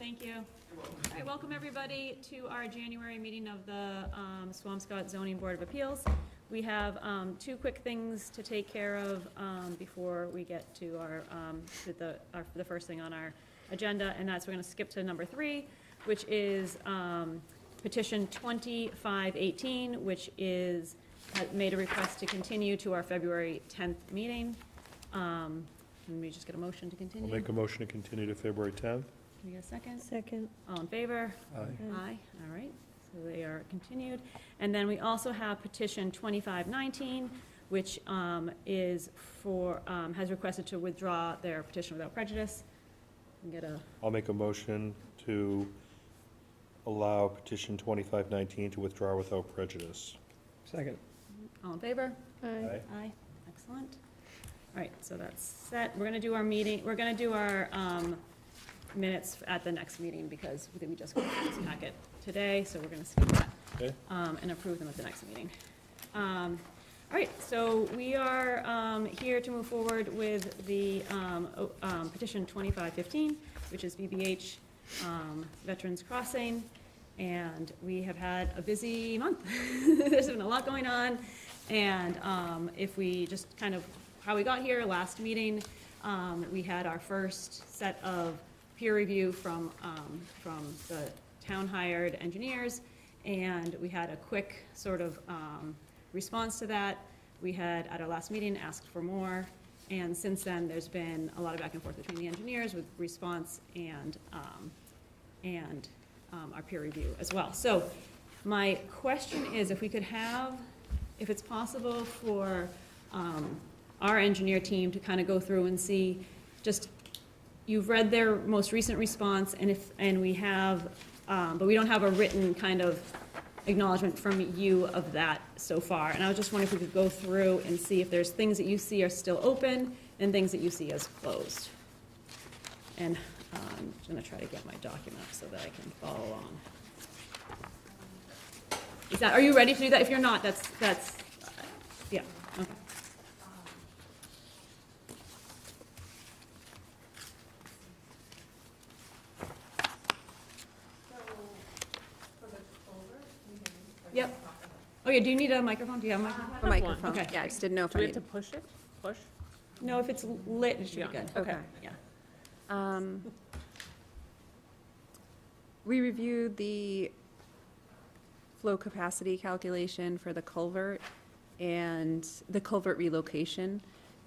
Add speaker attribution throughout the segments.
Speaker 1: Thank you. All right, welcome everybody to our January meeting of the Swampscott Zoning Board of Appeals. We have two quick things to take care of before we get to the first thing on our agenda, and that's we're going to skip to number 3, which is petition 2518, which has made a request to continue to our February 10th meeting. Can we just get a motion to continue?
Speaker 2: I'll make a motion to continue to February 10th.
Speaker 1: Can we get a second?
Speaker 3: Second.
Speaker 1: All in favor?
Speaker 2: Aye.
Speaker 1: Aye, all right, so they are continued. And then we also have petition 2519, which is for, has requested to withdraw their petition without prejudice. Can get a,
Speaker 2: I'll make a motion to allow petition 2519 to withdraw without prejudice.
Speaker 4: Second.
Speaker 1: all in favor?
Speaker 3: Aye.
Speaker 1: Aye, excellent. All right, so that's set. We're gonna do our meeting, we're gonna do our minutes at the next meeting because we just got this packet today, so we're gonna skip that.
Speaker 2: Okay.
Speaker 1: And approve them at the next meeting. All right, so we are here to move forward with the petition 2515, which is BBH Veterans Crossing, and we have had a busy month. There's been a lot going on, and if we just kind of, how we got here, last meeting, we had our first set of peer review from the town-hired engineers, and we had a quick sort of response to that. We had, at our last meeting, asked for more, and since then, there's been a lot of back and forth between the engineers with response and our peer review as well. So my question is, if we could have, if it's possible for our engineer team to kind of go through and see, just, you've read their most recent response, and we have, but we don't have a written kind of acknowledgement from you of that so far. And I was just wondering if we could go through and see if there's things that you see are still open and things that you see as closed. And I'm gonna try to get my document up so that I can follow along. Are you ready to do that? If you're not, that's, yeah, okay. Yep. Oh, yeah, do you need a microphone? Do you have a microphone?
Speaker 3: A microphone.
Speaker 1: Okay.
Speaker 3: Yeah, I just didn't know if
Speaker 4: Do
Speaker 3: I
Speaker 4: we have
Speaker 3: needed.
Speaker 4: to push it? Push?
Speaker 1: No, if it's lit, it should be
Speaker 4: Yeah.
Speaker 1: good.
Speaker 3: Okay.
Speaker 1: Yeah.
Speaker 3: We reviewed the flow capacity calculation for the culvert and the culvert relocation.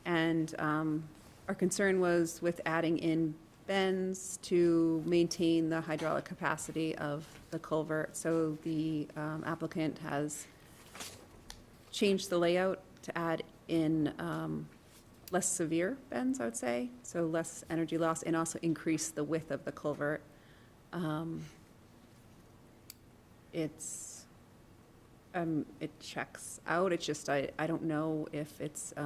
Speaker 3: And our concern was with adding in bends to maintain the hydraulic capacity of the culvert. So the applicant has changed the layout to add in less severe bends, I would say, so less energy loss, and also increase the width of the culvert. It checks out. It's just, I don't know if it's, I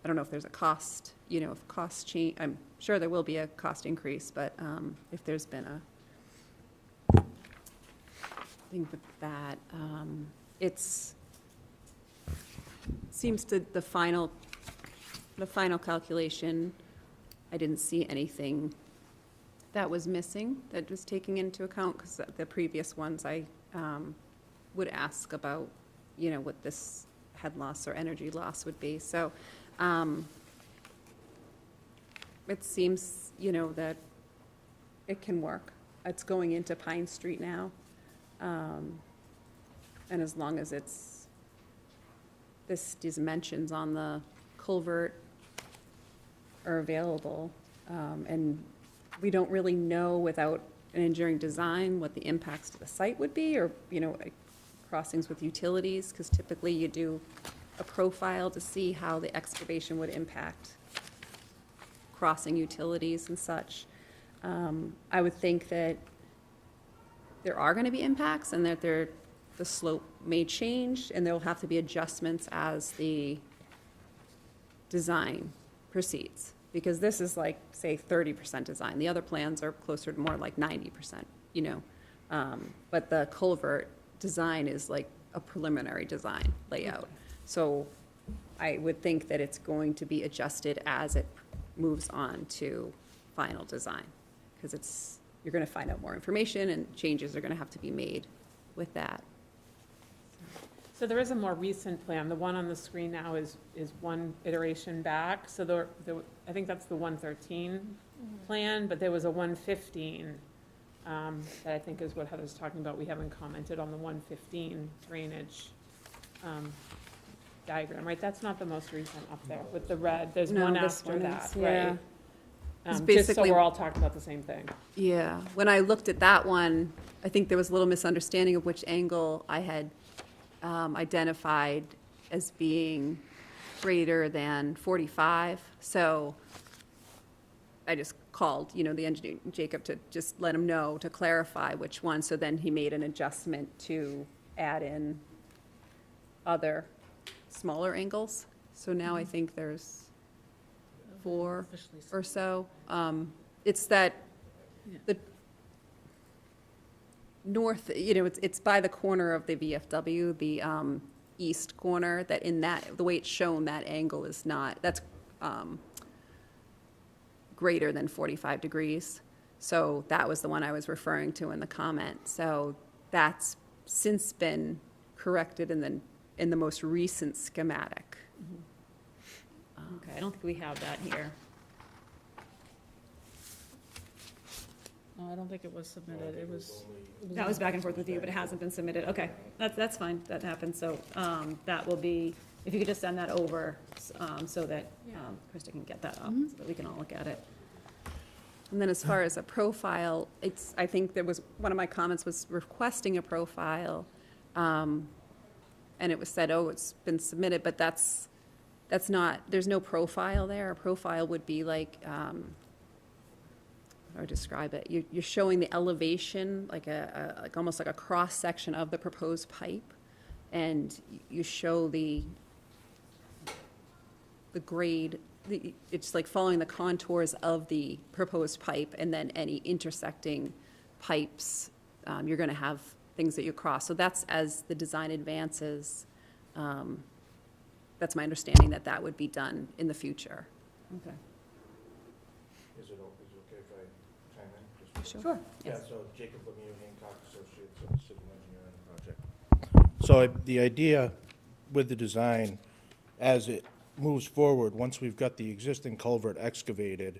Speaker 3: don't know if there's a cost, if cost change, I'm sure there will be a cost increase, but if there's been a thing with that, it's, seems to, the final calculation, I didn't see anything that was missing that was taking into account, because the previous ones I would ask about, what this head loss or energy loss would be. So it seems, that it can work. It's going into Pine Street now. And as long as these dimensions on the culvert are available, and we don't really know without an engineering design what the impacts to the site would be, or, crossings with utilities, because typically you do a profile to see how the excavation would impact crossing utilities and such. I would think that there are going to be impacts, and that the slope may change, and there will have to be adjustments as the design proceeds, because this is like, say, 30% design. The other plans are closer to more like 90%, but the culvert design is like a preliminary design layout. So I would think that it's going to be adjusted as it moves on to final design, because it's you're gonna find out more information and changes are gonna have to be made with that.
Speaker 4: So there is a more recent plan. The one on the screen now is one iteration back. So I think that's the 113 plan, but there was a 115 that I think is what Heather's talking about. We haven't commented on the 115 drainage diagram, right? That's not the most recent up there with the red. There's
Speaker 3: No,
Speaker 4: one
Speaker 3: this
Speaker 4: after
Speaker 3: one
Speaker 4: that,
Speaker 3: is, yeah.
Speaker 4: right?
Speaker 3: It's
Speaker 4: Just so
Speaker 3: basically-
Speaker 4: we're all talking about the same thing.
Speaker 3: Yeah, when I looked at that one, I think there was a little misunderstanding of which angle I had identified as being greater than 45. So I just called, the engineer, Jacob, to just let him know, to clarify which one. So then he made an adjustment to add in other smaller angles. So now I think there's 4 or so. It's that, the north, it's by the corner of the VFW, the east corner, that in that, the way it's shown, that angle is not, that's greater than 45 degrees. So that was the one I was referring to in the comment. So that's since been corrected in the most recent schematic.
Speaker 1: Okay, I don't think we have that here.
Speaker 5: No, I don't think it was submitted. It was.
Speaker 1: That was back and forth with you, but it hasn't been submitted. Okay, that's fine, that happens. So that will be, if you could just send that over so that Krista can get that up, so that we can all look at it.
Speaker 3: And then as far as a profile, I think there was, one of my comments was requesting a profile, and it was said, oh, it's been submitted, but that's not, there's no profile there. A profile would be like, how do I describe it? You're showing the elevation, like like almost like a cross-section of the proposed pipe, and you show the grade. It's like following the contours of the proposed pipe, and then any intersecting pipes, you're going to have things that you cross. So that's, as the design advances, that's my understanding that would be done in the future.
Speaker 1: Okay.
Speaker 2: Is it okay if I chime in?
Speaker 1: Sure.
Speaker 2: Yeah, so Jacob Lemieux, Hancock Associates, I'm a civil engineer on the project. So the idea with the design, as it moves forward, once we've got the existing culvert excavated,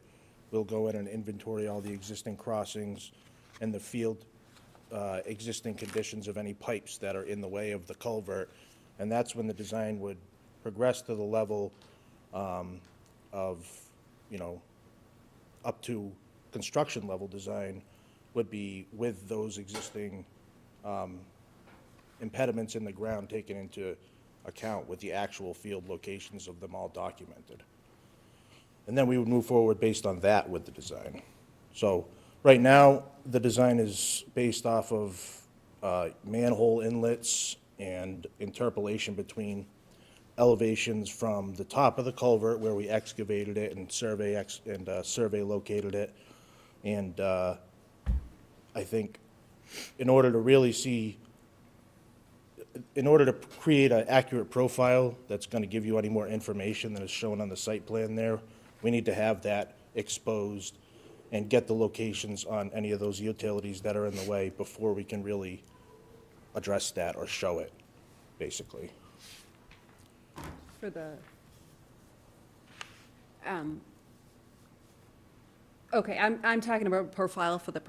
Speaker 2: we'll go in and inventory all the existing crossings and the field existing conditions of any pipes that are in the way of the culvert. And that's when the design would progress to the level of, up to construction level design would be with those existing impediments in the ground taken into account, with the actual field locations of them all documented. And then we would move forward based on that with the design. So right now, the design is based off of manhole inlets and interpolation between elevations from the top of the culvert where we excavated it and survey located it. And I think in order to create an accurate profile that's going to give you any more information than is shown on the site plan there, we need to have that exposed and get the locations on any of those utilities that are in the way before we can really address that or show it, basically.
Speaker 3: For the, okay, I'm talking about profile for the,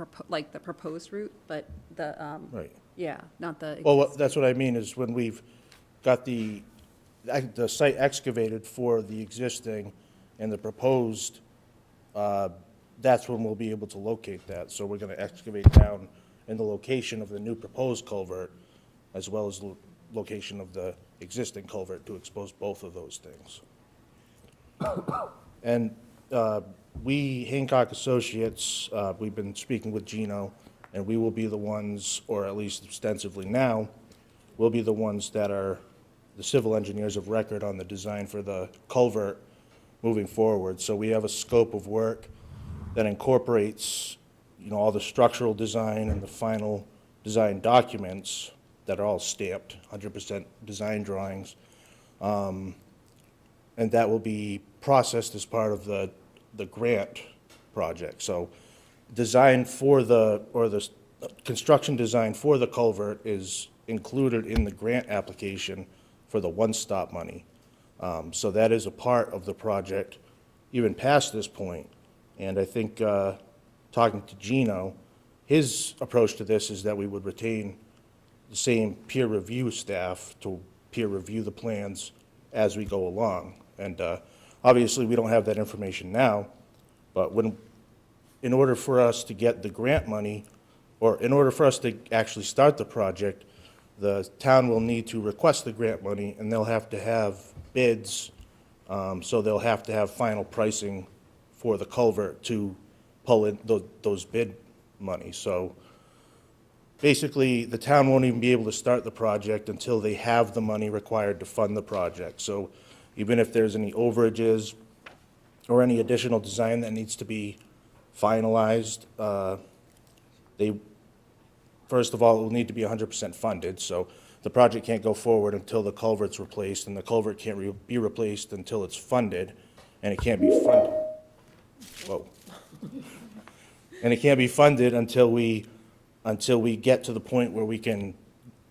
Speaker 3: the proposed route, but the,
Speaker 2: Right.
Speaker 3: yeah, not the.
Speaker 2: Well, that's what I mean, is when we've got the site excavated for the existing and the proposed, that's when we'll be able to locate that. So we're going to excavate down in the location of the new proposed culvert, as well as the location of the existing culvert, to expose both of those things. And we, Hancock Associates, we've been speaking with Gino, and we will be the ones, or at least extensively now, will be the ones that are the civil engineers of record on the design for the culvert moving forward. So we have a scope of work that incorporates, all the structural design and the final design documents that are all stamped, 100% design drawings. And that will be processed as part of the grant project. So design for the, or the construction design for the culvert is included in the grant application for the one-stop money. So that is a part of the project, even past this point. And I think, talking to Gino, his approach to this is that we would retain the same peer review staff to peer review the plans as we go along. And obviously, we don't have that information now, but in order for us to get the grant money, or in order for us to actually start the project, the town will need to request the grant money, and they'll have to have bids, so they'll have to have final pricing for the culvert to pull in those bid money. So basically, the town won't even be able to start the project until they have the money required to fund the project. So even if there's any overages or any additional design that needs to be finalized, first of all, it will need to be 100% funded. So the project can't go forward until the culvert's replaced, and the culvert can't be replaced until it's funded, and it can't be funded. Whoa. And it can't be funded until we get to the point where we can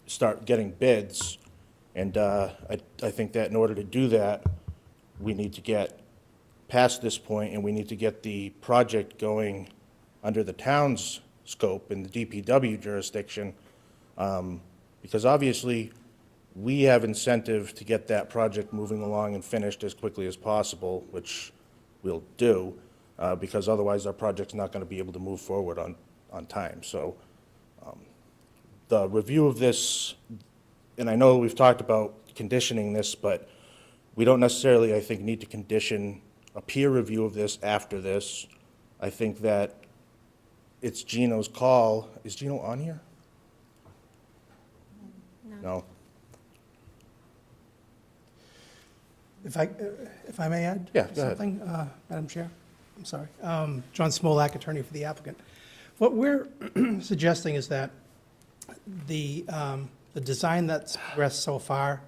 Speaker 2: start getting bids. And I think that in order to do that, we need to get past this point, and we need to get the project going under the town's scope in the DPW jurisdiction, because obviously we have incentive to get that project moving along and finished as quickly as possible, which we'll do, because otherwise our project's not going to be able to move forward on time. So the review of this, and I know we've talked about conditioning this, but we don't necessarily, I think, need to condition a peer review of this after this. I think that it's Gino's call. Is Gino on here? No.
Speaker 6: If I may add
Speaker 2: Yeah, go ahead.
Speaker 6: something, Madam Chair? I'm sorry. John Smolak, attorney for the applicant. What we're suggesting is that the design that's progressed so far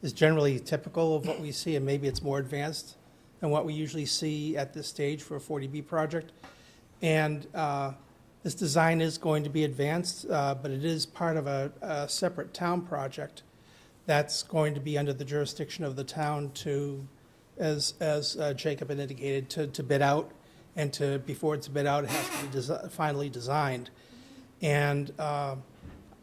Speaker 6: is generally typical of what we see, and maybe it's more advanced than what we usually see at this stage for a 40B project. And this design is going to be advanced, but it is part of a separate town project that's going to be under the jurisdiction of the town to, as Jacob had indicated, to bid out, and before it's bid out, it has to be finally designed. And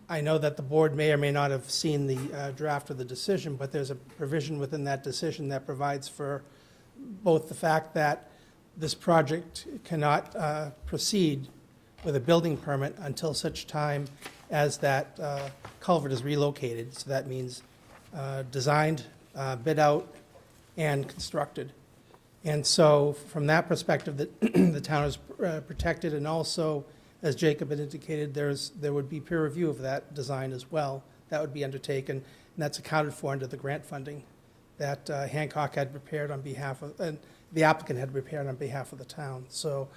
Speaker 6: I know that the board may or may not have seen the draft of the decision, but there's a provision within that decision that provides for both the fact that this project cannot proceed with a building permit until such time as that culvert is relocated. So that means designed, bid out, and constructed. And so from that perspective, the town is protected, and also, as Jacob had indicated, there would be peer review of that design as well. That would be undertaken, and that's accounted for under the grant funding that Hancock had prepared on behalf of, and the applicant had prepared on behalf of the town. So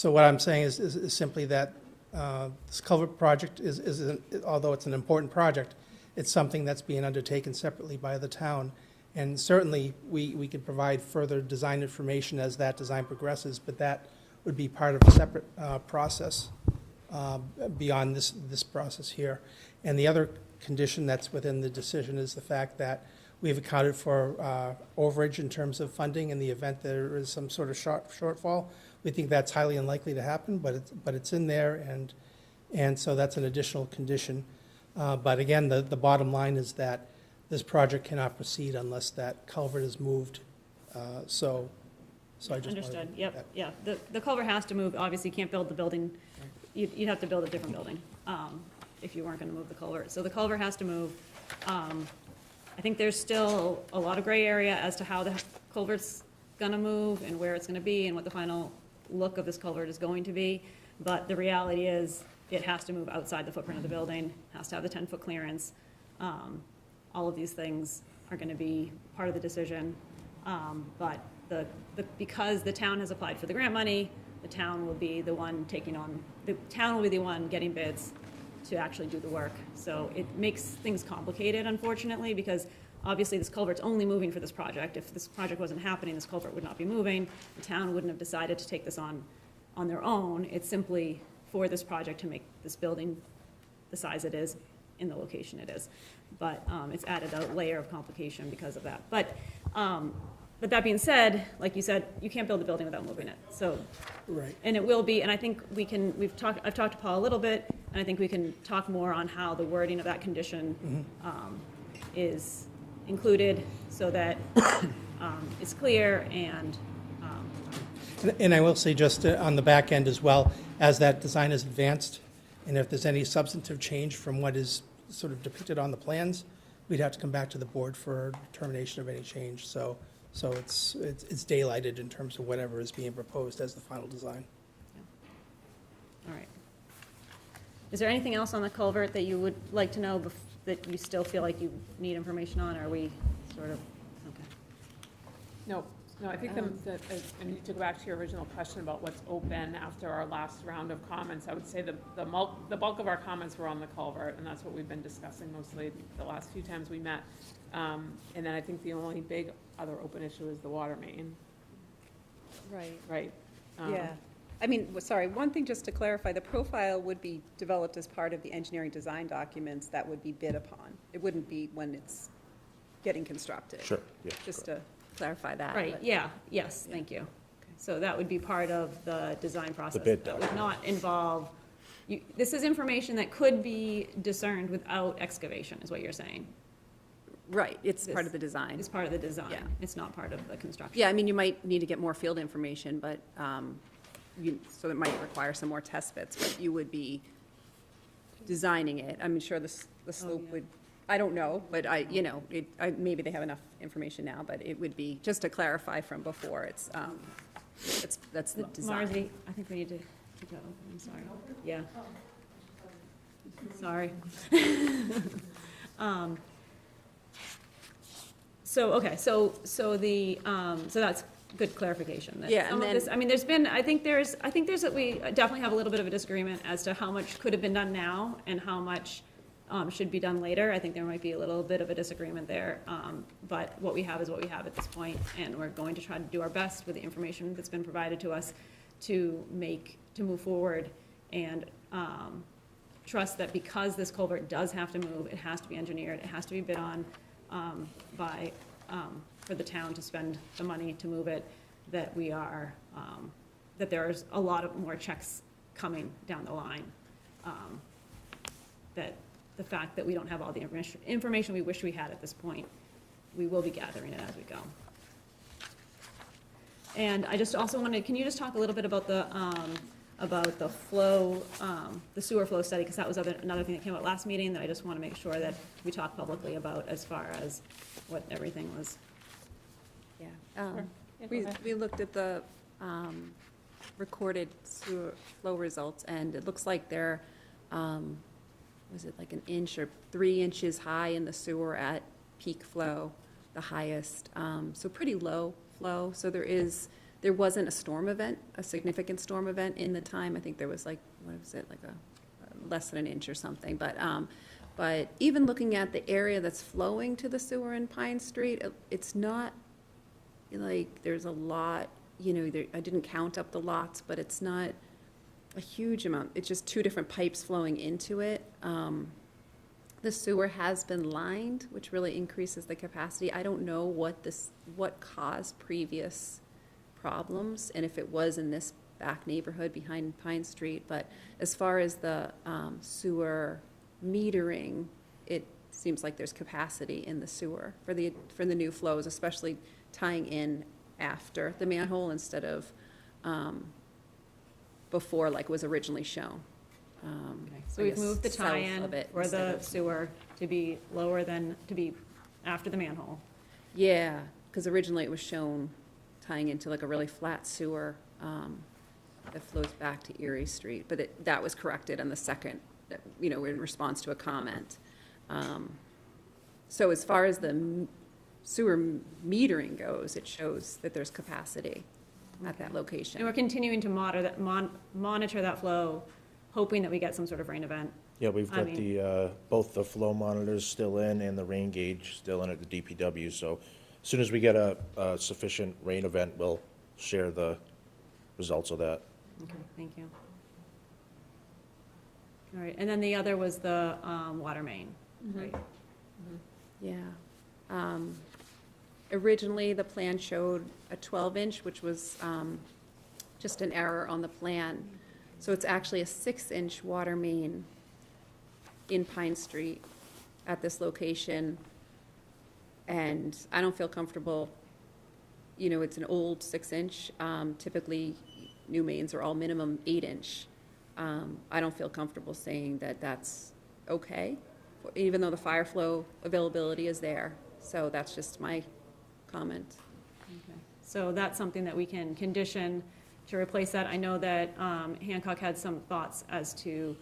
Speaker 6: what I'm saying is simply that this culvert project although it's an important project, it's something that's being undertaken separately by the town. And certainly, we could provide further design information as that design progresses, but that would be part of a separate process beyond this process here. And the other condition that's within the decision is the fact that we've accounted for overage in terms of funding in the event there is some sort of shortfall. We think that's highly unlikely to happen, but it's in there, and so that's an additional condition. But again, the bottom line is that this project cannot proceed unless that culvert is moved. So I just
Speaker 1: Understood,
Speaker 6: wanted to-
Speaker 1: yep, yeah. The culvert has to move, obviously you can't build the building, you'd have to build a different building if you weren't gonna move the culvert. So the culvert has to move. I think there's still a lot of gray area as to how the culvert's gonna move and where it's gonna be and what the final look of this culvert is going to be. But the reality is, it has to move outside the footprint of the building, has to have the 10-foot clearance. All of these things are gonna be part of the decision. But because the town has applied for the grant money, the town will be the one getting bids to actually do the work. So it makes things complicated, unfortunately, because obviously this culvert's only moving for this project. If this project wasn't happening, this culvert would not be moving. The town wouldn't have decided to take this on their own. It's simply for this project to make this building the size it is in the location it is. But it's added a layer of complication because of that. But that being said, like you said, you can't build a building without moving it. So,
Speaker 6: Right.
Speaker 1: and it will be, and I think I've talked to Paul a little bit, and I think we can talk more on how the wording of that condition is included so that it's clear and,
Speaker 6: And I will say just on the back end as well, as that design is advanced, and if there's any substantive change from what is sort of depicted on the plans, we'd have to come back to the board for determination of any change. So it's daylighted in terms of whatever is being proposed as the final design.
Speaker 1: all right. Is there anything else on the culvert that you would like to know that you still feel like you need information on, or are we sort of, okay?
Speaker 4: No, I think and you to go back to your original question about what's open after our last round of comments, I would say the bulk of our comments were on the culvert, and that's what we've been discussing mostly the last few times we met. And then I think the only big other open issue is the water main,
Speaker 3: Right.
Speaker 4: right?
Speaker 3: Yeah. I mean, sorry, one thing just to clarify, the profile would be developed as part of the engineering design documents that would be bid upon. It wouldn't be when it's getting constructed.
Speaker 2: Sure, yeah.
Speaker 3: Just to clarify that.
Speaker 1: Right,
Speaker 3: but-
Speaker 1: yeah, yes, thank you. So that would be part of the design process.
Speaker 2: bid
Speaker 1: That would not involve, this is information that could be discerned without excavation, is what you're saying.
Speaker 3: Right, it's part
Speaker 1: This
Speaker 3: of the design.
Speaker 1: It's part of the design.
Speaker 3: Yeah.
Speaker 1: It's not part of the construction.
Speaker 3: Yeah, I mean, you might need to get more field information, but, so it might require some more test bits, but you would be designing it. I'm sure the slope
Speaker 1: yeah.
Speaker 3: would, I don't know, but maybe they have enough information now, but it would be, just to clarify from before, that's the design.
Speaker 1: Marzi, I think we need to keep that open, I'm sorry. Yeah. Sorry. So, okay, so that's good clarification. That
Speaker 3: Yeah,
Speaker 1: some
Speaker 3: and
Speaker 1: of this, I mean, I think we definitely have a little bit of a disagreement as to how much could have been done now and how much should be done later. I think there might be a little bit of a disagreement there, but what we have is what we have at this point, and we're going to try to do our best with the information that's been provided to us to move forward and trust that because this culvert does have to move, it has to be engineered, it has to be bid on for the town to spend the money to move it, that we are, that there's a lot of more checks coming down the line. That the fact that we don't have all the information we wish we had at this point, we will be gathering it as we go. And I just also wanted, can you just talk a little bit about the flow, the sewer flow study, because that was another thing that came out last meeting that I just want to make sure that we talk publicly about as far as what everything was.
Speaker 3: Yeah.
Speaker 4: Sure. Yeah, go
Speaker 3: We
Speaker 4: ahead.
Speaker 3: looked at the recorded sewer flow results, and it looks like they're, was it like an inch or 3 inches high in the sewer at peak flow, the highest, so pretty low flow. So there wasn't a storm event, a significant storm event in the time. I think there was like, what was it, like a less than an inch or something. But even looking at the area that's flowing to the sewer in Pine Street, it's not like there's a lot, I didn't count up the lots, but it's not a huge amount. It's just 2 different pipes flowing into it. The sewer has been lined, which really increases the capacity. I don't know what caused previous problems, and if it was in this back neighborhood behind Pine Street, but as far as the sewer metering, it seems like there's capacity in the sewer for the new flows, especially tying in after the manhole instead of before, like was originally shown.
Speaker 1: So
Speaker 3: I
Speaker 1: we've
Speaker 3: guess
Speaker 1: moved the
Speaker 3: south
Speaker 1: tie-in
Speaker 3: of it
Speaker 1: for
Speaker 3: instead
Speaker 1: the
Speaker 3: of-
Speaker 1: sewer to be after the manhole.
Speaker 3: Yeah, because originally it was shown tying into like a really flat sewer that flows back to Erie Street, but that was corrected on the second, in response to a comment. So as far as the sewer metering goes, it shows that there's capacity at that
Speaker 1: And
Speaker 3: location.
Speaker 1: we're continuing to monitor that flow, hoping that we get some sort of rain event.
Speaker 2: Yeah, we've
Speaker 1: I
Speaker 2: got
Speaker 1: mean-
Speaker 2: the, both the flow monitors still in and the rain gauge still in at the DPW, so as soon as we get a sufficient rain event, we'll share the results of that.
Speaker 1: Okay, thank you. All right, and then the other was the water main, right?
Speaker 3: Yeah. Originally, the plan showed a 12-inch, which was just an error on the plan. So it's actually a 6-inch water main in Pine Street at this location. And I don't feel comfortable, you know, it's an old 6-inch. Typically, new mains are all minimum 8-inch. I don't feel comfortable saying that that's okay, even though the fire flow availability is there. So that's just my comment.
Speaker 1: Okay. So that's something that we can condition to replace that. I know that Hancock had some thoughts as to,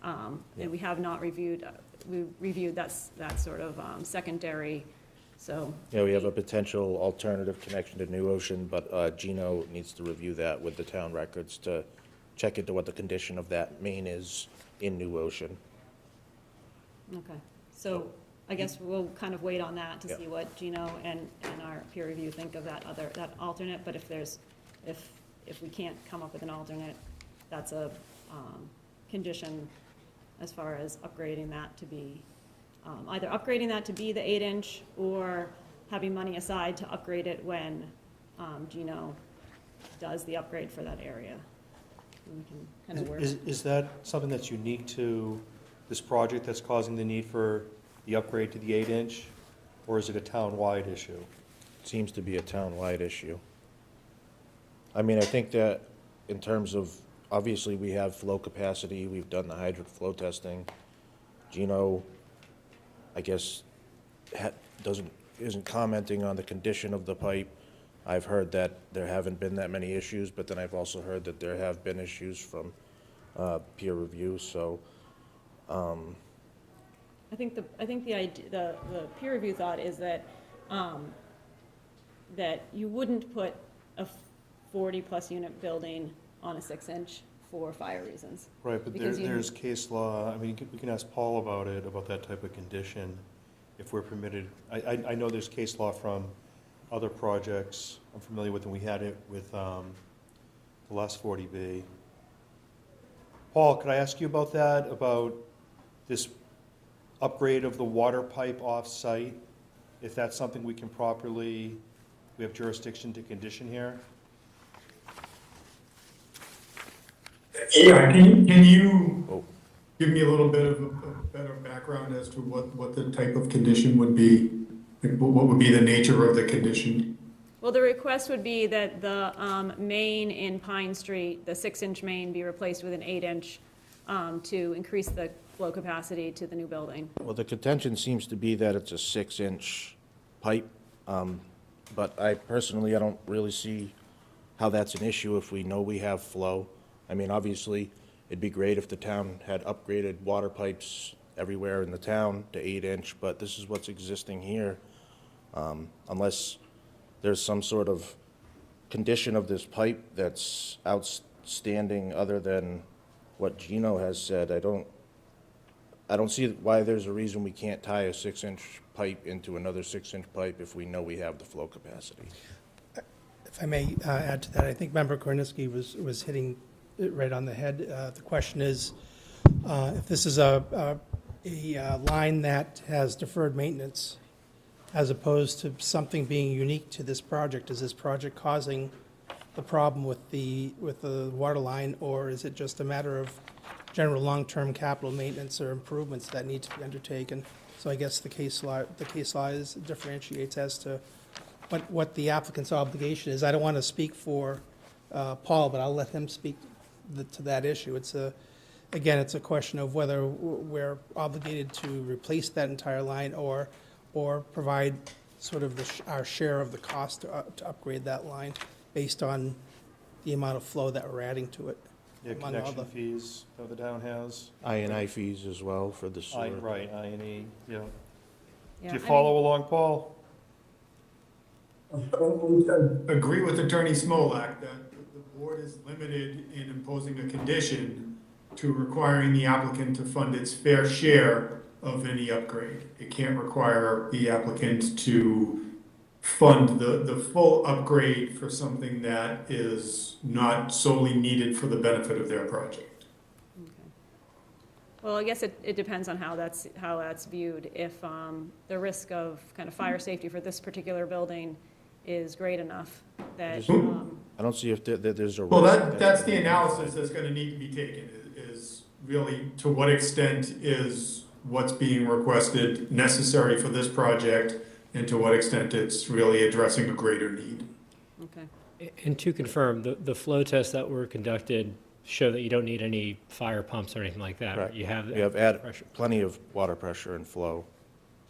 Speaker 1: and we have not reviewed, we reviewed that sort of secondary, so.
Speaker 2: Yeah, we have a potential alternative connection to New Ocean, but Gino needs to review that with the town records to check into what the condition of that main is in New Ocean.
Speaker 1: Okay, so I guess we'll kind of wait on that to
Speaker 2: Yeah.
Speaker 1: see what Gino and our peer review think of that alternate, but if we can't come up with an alternate, that's a condition as far as upgrading that to be, either upgrading that to be the 8-inch or having money aside to upgrade it when Gino does the upgrade for that area. And we can kind of work.
Speaker 7: Is that something that's unique to this project that's causing the need for the upgrade to the 8-inch? Or is it a town-wide issue?
Speaker 2: Seems to be a town-wide issue. I mean, I think that in terms of, obviously, we have flow capacity, we've done the hydrant flow testing. Gino, I guess, isn't commenting on the condition of the pipe. I've heard that there haven't been that many issues, but then I've also heard that there have been issues from peer review, so.
Speaker 1: I think the idea, the peer review thought is that, that you wouldn't put a 40-plus unit building on a 6-inch for fire reasons.
Speaker 7: Right, but
Speaker 1: Because
Speaker 7: there's case law, I mean, we can ask Paul about it, about that type of condition, if we're permitted. I know there's case law from other projects I'm familiar with, and we had it with the last 40B. Paul, could I ask you about that, about this upgrade of the water pipe off-site? If that's something we can properly, we have jurisdiction to condition here?
Speaker 8: Yeah, can you
Speaker 2: Oh.
Speaker 8: give me a little bit of a better background as to what the type of condition would be? Like, what would be the nature of the condition?
Speaker 1: Well, the request would be that the main in Pine Street, the 6-inch main, be replaced with an 8-inch to increase the flow capacity to the new building.
Speaker 2: Well, the contention seems to be that it's a 6-inch pipe, but I personally, I don't really see how that's an issue if we know we have flow. I mean, obviously, it'd be great if the town had upgraded water pipes everywhere in the town to 8-inch, but this is what's existing here. Unless there's some sort of condition of this pipe that's outstanding other than what Gino has said, I don't see why there's a reason we can't tie a 6-inch pipe into another 6-inch pipe if we know we have the flow capacity.
Speaker 6: If I may add to that, I think Member Korniski was hitting it right on the head. The question is, if this is a line that has deferred maintenance, as opposed to something being unique to this project, is this project causing the problem with the water line, or is it just a matter of general long-term capital maintenance or improvements that need to be undertaken? So I guess the case law differentiates as to what the applicant's obligation is. I don't want to speak for Paul, but I'll let him speak to that issue. Again, it's a question of whether we're obligated to replace that entire line or provide sort of our share of the cost to upgrade that line based on the amount of flow that we're adding to it.
Speaker 7: Yeah,
Speaker 6: among all
Speaker 7: connection
Speaker 6: the-
Speaker 7: fees that the town has.
Speaker 2: I&I fees as well for the sewer.
Speaker 7: Right, I&E, yeah.
Speaker 1: Yeah,
Speaker 7: Do you
Speaker 1: I
Speaker 7: follow along, Paul?
Speaker 8: Agree with Attorney Smolak that the board is limited in imposing a condition to requiring the applicant to fund its fair share of any upgrade. It can't require the applicant to fund the full upgrade for something that is not solely needed for the benefit of their project.
Speaker 1: Okay. Well, I guess it depends on how that's viewed. If the risk of kind of fire safety for this particular building is great enough that,
Speaker 2: I don't see if there's a risk.
Speaker 8: Well, that's the analysis that's gonna need to be taken, is really to what extent is what's being requested necessary for this project, and to what extent it's really addressing a greater need.
Speaker 1: okay.
Speaker 9: And to confirm, the flow tests that were conducted show that you don't need any fire pumps or anything like that.
Speaker 2: Right.
Speaker 9: You have
Speaker 2: We have
Speaker 9: pressure.
Speaker 2: plenty of water pressure and flow.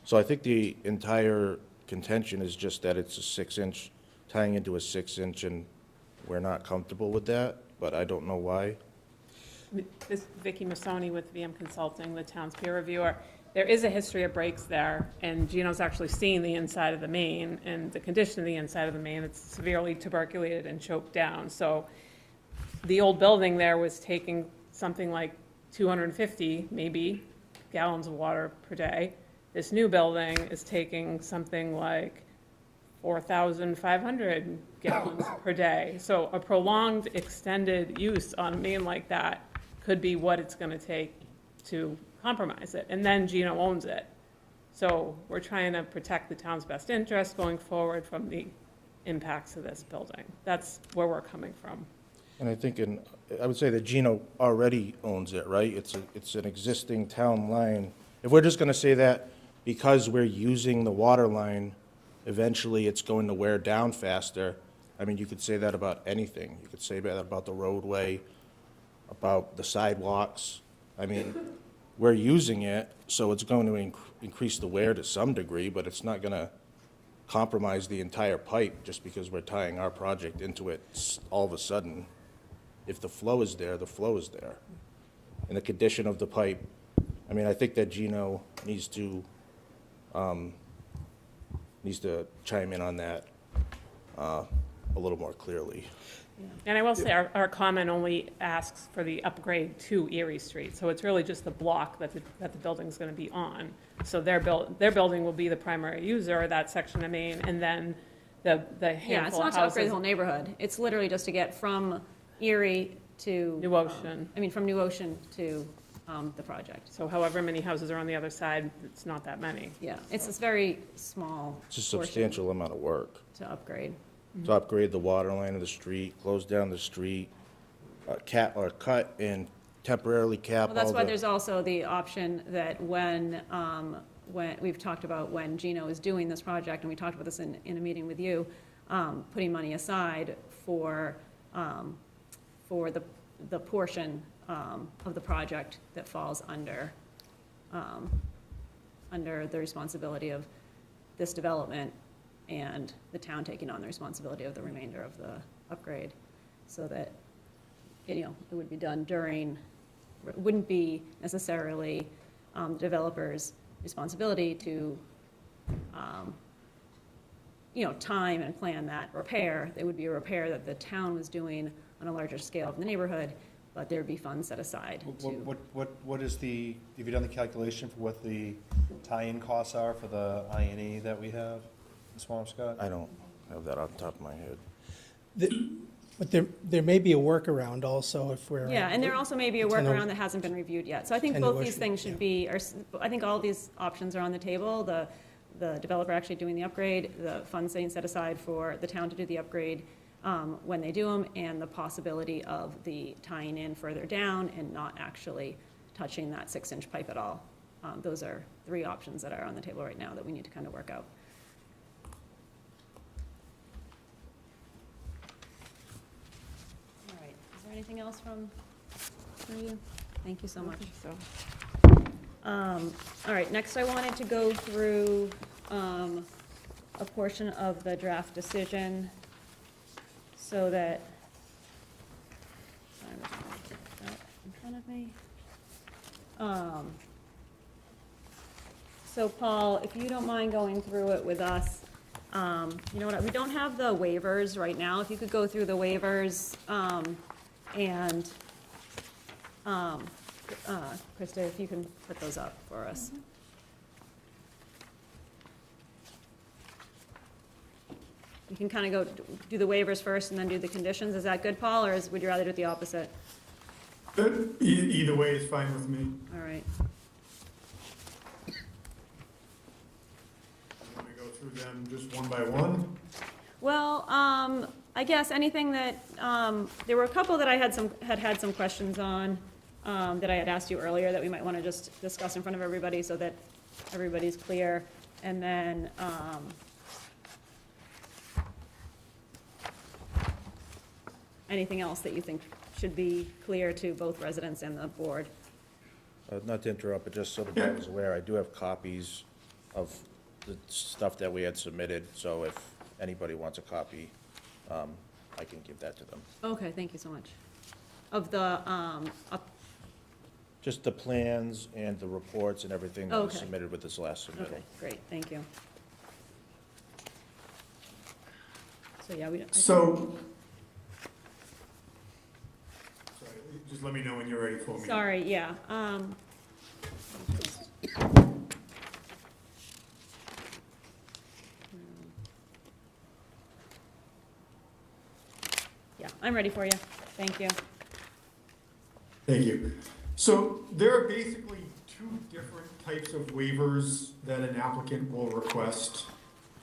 Speaker 2: So I think the entire contention is just that it's a 6-inch, tying into a 6-inch, and we're not comfortable with that, but I don't know why.
Speaker 4: This Vicky Masoni with VM Consulting, the town's peer reviewer, there is a history of breaks there, and Gino's actually seen the inside of the main, and the condition of the inside of the main, it's severely tuberculated and choked down. So the old building there was taking something like 250, maybe, gallons of water per day. This new building is taking something like 4,500 gallons per day. So a prolonged, extended use on a main like that could be what it's gonna take to compromise it, and then Gino owns it. So we're trying to protect the town's best interest going forward from the impacts of this building. That's where we're coming from.
Speaker 2: And I think I would say that Gino already owns it, right? It's an existing town line. If we're just gonna say that because we're using the water line, eventually it's going to wear down faster, I mean, you could say that about anything. You could say that about the roadway, about the sidewalks. I mean, we're using it, so it's going to increase the wear to some degree, but it's not gonna compromise the entire pipe just because we're tying our project into it all of a sudden. If the flow is there, the flow is there. And the condition of the pipe, I mean, I think that Gino needs to chime in on that a little more clearly.
Speaker 4: And I will say, our comment only asks for the upgrade to Erie Street, so it's really just the block that the building's gonna be on. So their building will be the primary user of that section of Main, and then the
Speaker 1: Yeah, it's
Speaker 4: handful
Speaker 1: not
Speaker 4: of
Speaker 1: to upgrade the
Speaker 4: houses.
Speaker 1: whole neighborhood. It's literally just to get from Erie to.
Speaker 4: New Ocean.
Speaker 1: From New Ocean to the project.
Speaker 4: So however many houses are on the other side, it's not that many.
Speaker 1: Yeah, it's this very small
Speaker 2: It's a
Speaker 1: portion
Speaker 2: substantial amount of work
Speaker 1: to upgrade.
Speaker 2: to upgrade the water line of the street, close down the street, cut and temporarily cap
Speaker 1: Well, that's
Speaker 2: all
Speaker 1: why
Speaker 2: the.
Speaker 1: there's also the option that when we've talked about when Gino is doing this project, and we talked about this in a meeting with you, putting money aside for the portion of the project that falls under the responsibility of this development, and the town taking on the responsibility of the remainder of the upgrade, so that, it would be done during, it wouldn't be necessarily the developer's responsibility to, time and plan that repair. It would be a repair that the town was doing on a larger scale of the neighborhood, but there'd be funds set aside to.
Speaker 7: What is the, have you done the calculation for what the tie-in costs are for the I&E that we have in Swampscott?
Speaker 2: I don't have that off the top of my head.
Speaker 6: But there may be a workaround also if we're.
Speaker 1: Yeah, and there also may be a
Speaker 6: Attenuation.
Speaker 1: workaround that hasn't been reviewed yet. So I think both these things should be, I think all these options are on the table. The developer actually doing the upgrade, the funds being set aside for the town to do the upgrade when they do them, and the possibility of the tying in further down and not actually touching that 6-inch pipe at all. Those are 3 options that are on the table right now that we need to kind of work out. All right, is there anything else from you? Thank you so much.
Speaker 4: So,
Speaker 1: All right, next I wanted to go through a portion of the draft decision so that, sorry, I'm just gonna get that in front of me. So Paul, if you don't mind going through it with us, you know what, we don't have the waivers right now. If you could go through the waivers and Krista, if you can put those up for us. You can kind of do the waivers first and then do the conditions. Is that good, Paul, or would you rather do it the opposite?
Speaker 8: Either way is fine with me.
Speaker 1: All right.
Speaker 8: Want to go through them just one by one?
Speaker 1: Well, I guess anything that, there were a couple that I had some questions on, that I had asked you earlier that we might want to just discuss in front of everybody so that everybody's clear. And then, anything else that you think should be clear to both residents and the board?
Speaker 2: Not to interrupt, but just so the board is aware, I do have copies of the stuff that we had submitted, so if anybody wants a copy, I can give that to them.
Speaker 1: Okay, thank you so much. Of the,
Speaker 2: Just the plans and the reports and everything that was
Speaker 1: Okay.
Speaker 2: submitted with this last submittal.
Speaker 1: okay, great, thank you. So, yeah, we don't.
Speaker 8: So, sorry, just let me know when you're ready for me.
Speaker 1: Sorry, yeah, yeah, I'm ready for you, thank you.
Speaker 8: Thank you. So there are basically two different types of waivers that an applicant will request.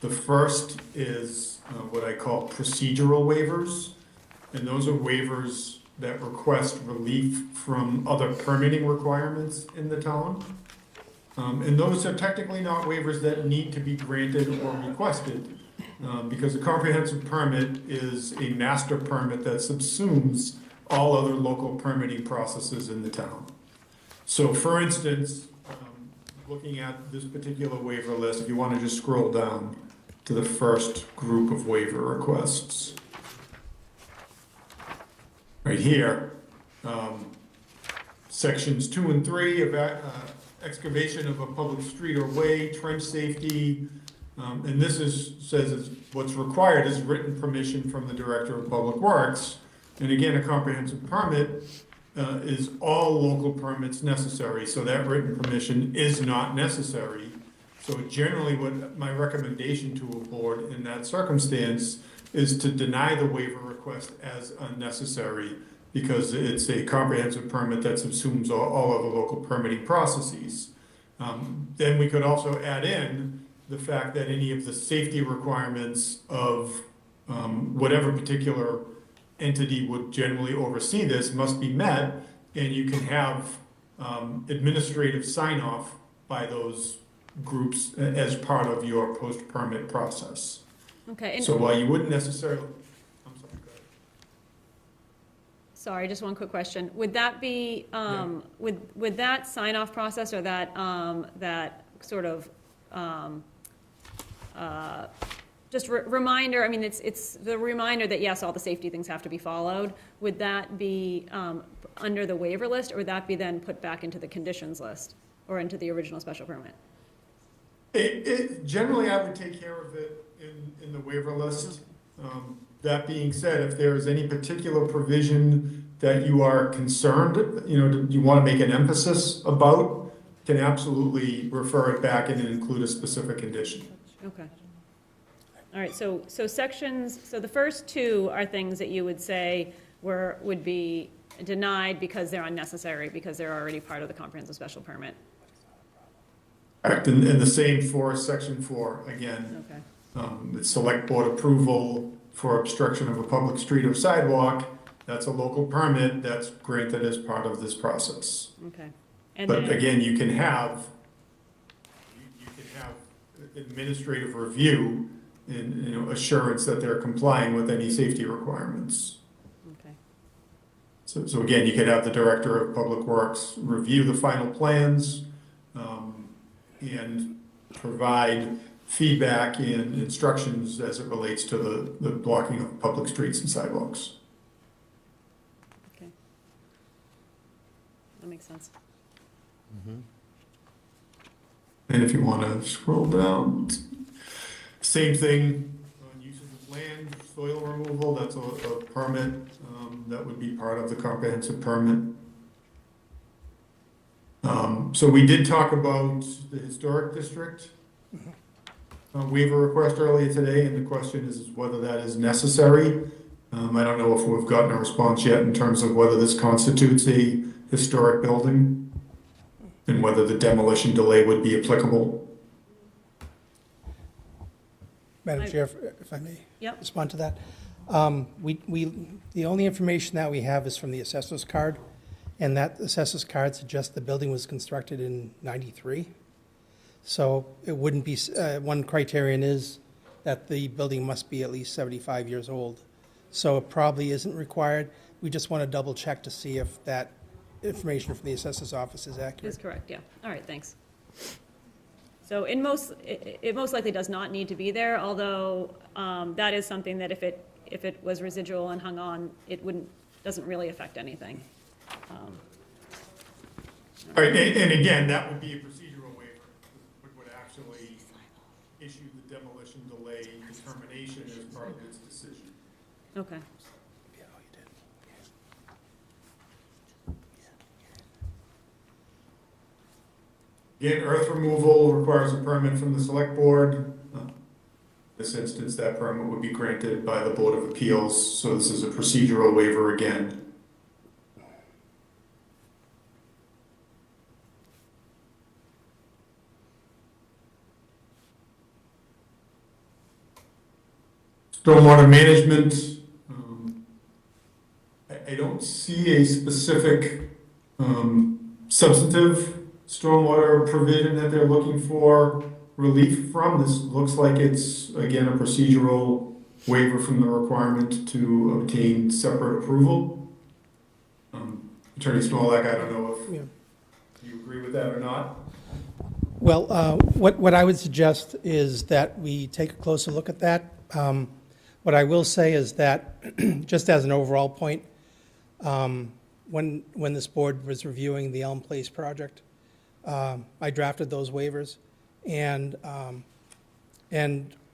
Speaker 8: The first is what I call procedural waivers, and those are waivers that request relief from other permitting requirements in the town. And those are technically not waivers that need to be granted or requested, because a comprehensive permit is a master permit that subsumes all other local permitting processes in the town. So for instance, looking at this particular waiver list, if you want to just scroll down to the first group of waiver requests. Right here, sections 2 and 3 of excavation of a public street or way, trench safety, and this says what's required is written permission from the Director of Public Works. And again, a comprehensive permit is all local permits necessary, so that written permission is not necessary. So generally what my recommendation to a board in that circumstance is to deny the waiver request as unnecessary, because it's a comprehensive permit that subsumes all other local permitting processes. Then we could also add in the fact that any of the safety requirements of whatever particular entity would generally oversee this must be met, and you can have administrative sign-off by those groups as part of your post-permit process.
Speaker 1: Okay, and,
Speaker 8: So while you wouldn't necessarily, I'm sorry, go ahead.
Speaker 1: sorry, just one quick question. Would that be, would that sign-off process or that, that sort of, just reminder, I mean, it's the reminder that yes, all the safety things have to be followed. Would that be under the waiver list, or would that be then put back into the conditions list or into the original special permit?
Speaker 8: Generally, I would take care of it in the waiver list. That being said, if there is any particular provision that you are concerned, you want to make an emphasis about, can absolutely refer it back and include a specific condition.
Speaker 1: Okay. All right, so sections, so the first two are things that you would say would be denied because they're unnecessary, because they're already part of the comprehensive special permit.
Speaker 8: Correct, and the same for section 4, again.
Speaker 1: Okay.
Speaker 8: The select board approval for obstruction of a public street or sidewalk, that's a local permit that's granted as part of this process.
Speaker 1: Okay. And
Speaker 8: But
Speaker 1: then,
Speaker 8: again, you can have administrative review and, assurance that they're complying with any safety requirements.
Speaker 1: okay.
Speaker 8: So again, you could have the Director of Public Works review the final plans, and provide feedback and instructions as it relates to the blocking of public streets and sidewalks.
Speaker 1: Okay. That makes sense.
Speaker 8: And if you want to scroll down, same thing on uses of land, soil removal, that's a permit, that would be part of the comprehensive permit. So we did talk about the historic district waiver request earlier today, and the question is whether that is necessary. I don't know if we've gotten a response yet in terms of whether this constitutes a historic building and whether the demolition delay would be applicable.
Speaker 6: Madam Chair, if I may
Speaker 1: Yep.
Speaker 6: respond to that. The only information that we have is from the assessor's card, and that assessor's card suggests the building was constructed in 93. So it wouldn't be, one criterion is that the building must be at least 75 years old. So it probably isn't required. We just want to double check to see if that information from the assessor's office is
Speaker 1: Is
Speaker 6: accurate.
Speaker 1: correct, yeah. All right, thanks. So it most likely does not need to be there, although that is something that if it was residual and hung on, it doesn't really affect anything.
Speaker 8: All right, and again, that would be a procedural waiver, would actually issue the demolition delay determination as part of its decision.
Speaker 1: Okay.
Speaker 8: Again, earth removal requires a permit from the select board. In this instance, that permit would be granted by the Board of Appeals, so this is a procedural waiver again. Stormwater management, I don't see a specific substantive stormwater provision that they're looking for relief from. This looks like it's, again, a procedural waiver from the requirement to obtain separate approval. Attorney Smolak, I don't know if you agree with that or not.
Speaker 6: Well, what I would suggest is that we take a closer look at that. What I will say is that, just as an overall point, when this board was reviewing the Elm Place project, I drafted those waivers, and